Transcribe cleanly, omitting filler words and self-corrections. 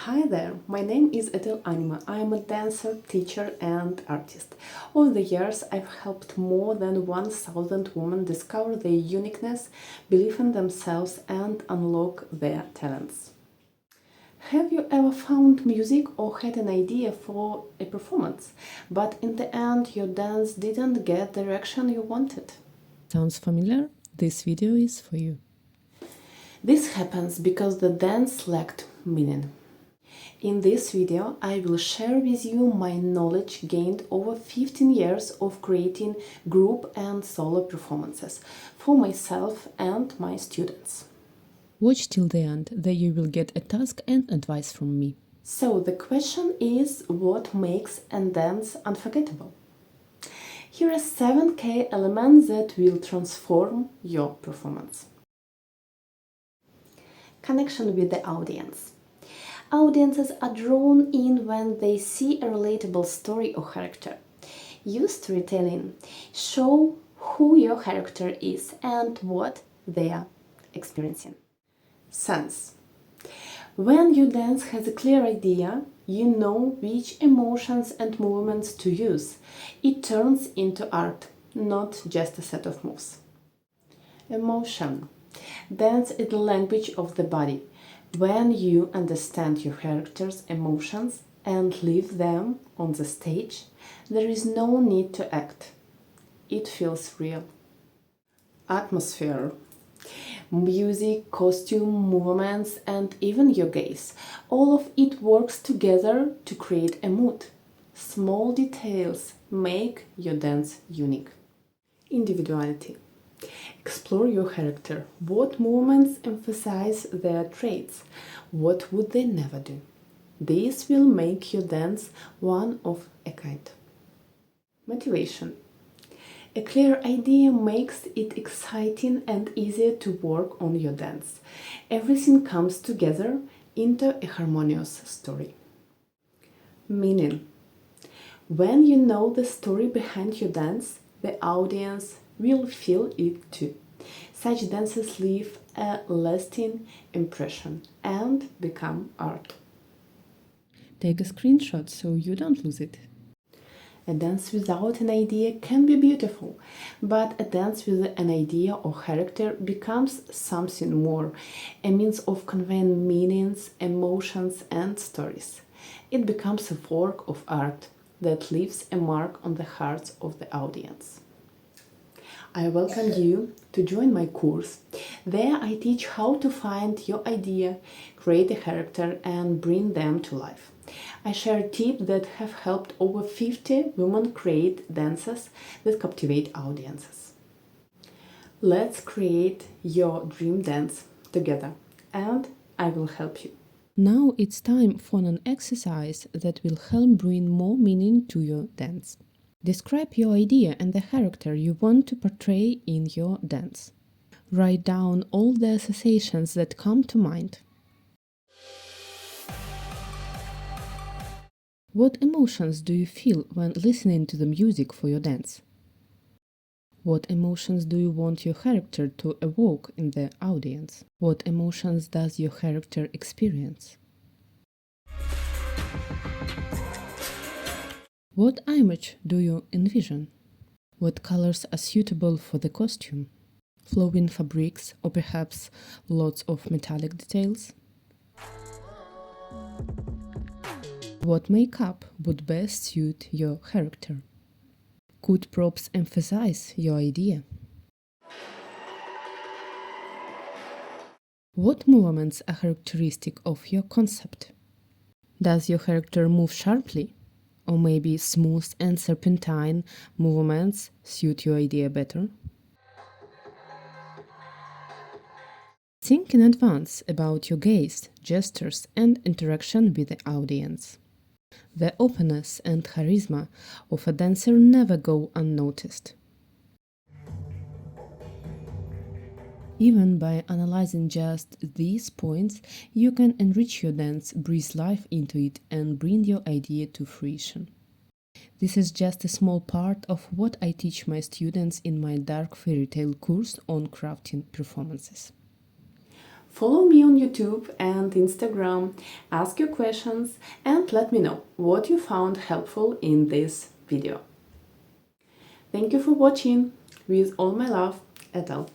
Hi there, my name is Ethel AnimA. I am a dancer, teacher and artist. Over the years, I've helped more than 1,000 women discover their uniqueness, believe in themselves and unlock their talents. Have you ever found music or had an idea for a performance, but in the end your dance didn't get the direction you wanted? Sounds familiar? This video is for you. This happens because the dance lacked meaning. In this video, I will share with you my knowledge gained over 15 years of creating group and solo performances for myself and my students. Watch till the end, there you will get a task and advice from me. So the question is, what makes a dance unforgettable? Here are 7 key elements that will transform your performance. Connection with the audience. Audiences are drawn in when they see a relatable story or character. Use storytelling. Show who your character is and what they are experiencing. Sense. When your dance has a clear idea, you know which emotions and movements to use. It turns into art, not just a set of moves. Emotion. Dance is the language of the body. When you understand your character's emotions and leave them on the stage, there is no need to act. It feels real. Atmosphere. Music, costume, movements, and even your gaze. All of it works together to create a mood. Small details make your dance unique. Individuality. Explore your character. What movements emphasize their traits? What would they never do? This will make your dance one of a kind. Motivation. A clear idea makes it exciting and easier to work on your dance. Everything comes together into a harmonious story. Meaning. When you know the story behind your dance, the audience will feel it too. Such dances leave a lasting impression and become art. Take a screenshot so you don't lose it. A dance without an idea can be beautiful, but a dance with an idea or character becomes something more, a means of conveying meanings, emotions and stories. It becomes a work of art that leaves a mark on the hearts of the audience. I welcome you to join my course. There I teach how to find your idea, create a character and bring them to life. I share tips that have helped over 50 women create dances that captivate audiences. Let's create your dream dance together and I will help you. Now it's time for an exercise that will help bring more meaning to your dance. Describe your idea and the character you want to portray in your dance. Write down all the associations that come to mind. What emotions do you feel when listening to the music for your dance? What emotions do you want your character to evoke in the audience? What emotions does your character experience? What image do you envision? What colors are suitable for the costume? Flowing fabrics or perhaps lots of metallic details? What makeup would best suit your character? Could props emphasize your idea? What movements are characteristic of your concept? Does your character move sharply? Or maybe smooth and serpentine movements suit your idea better? Think in advance about your gaze, gestures, and interaction with the audience. The openness and charisma of a dancer never go unnoticed. Even by analyzing just these points, you can enrich your dance, breathe life into it, and bring your idea to fruition. This is just a small part of what I teach my students in my Dark Fairytale course on crafting performances. Follow me on YouTube and Instagram, ask your questions, and let me know what you found helpful in this video. Thank you for watching. With all my love, Ethel.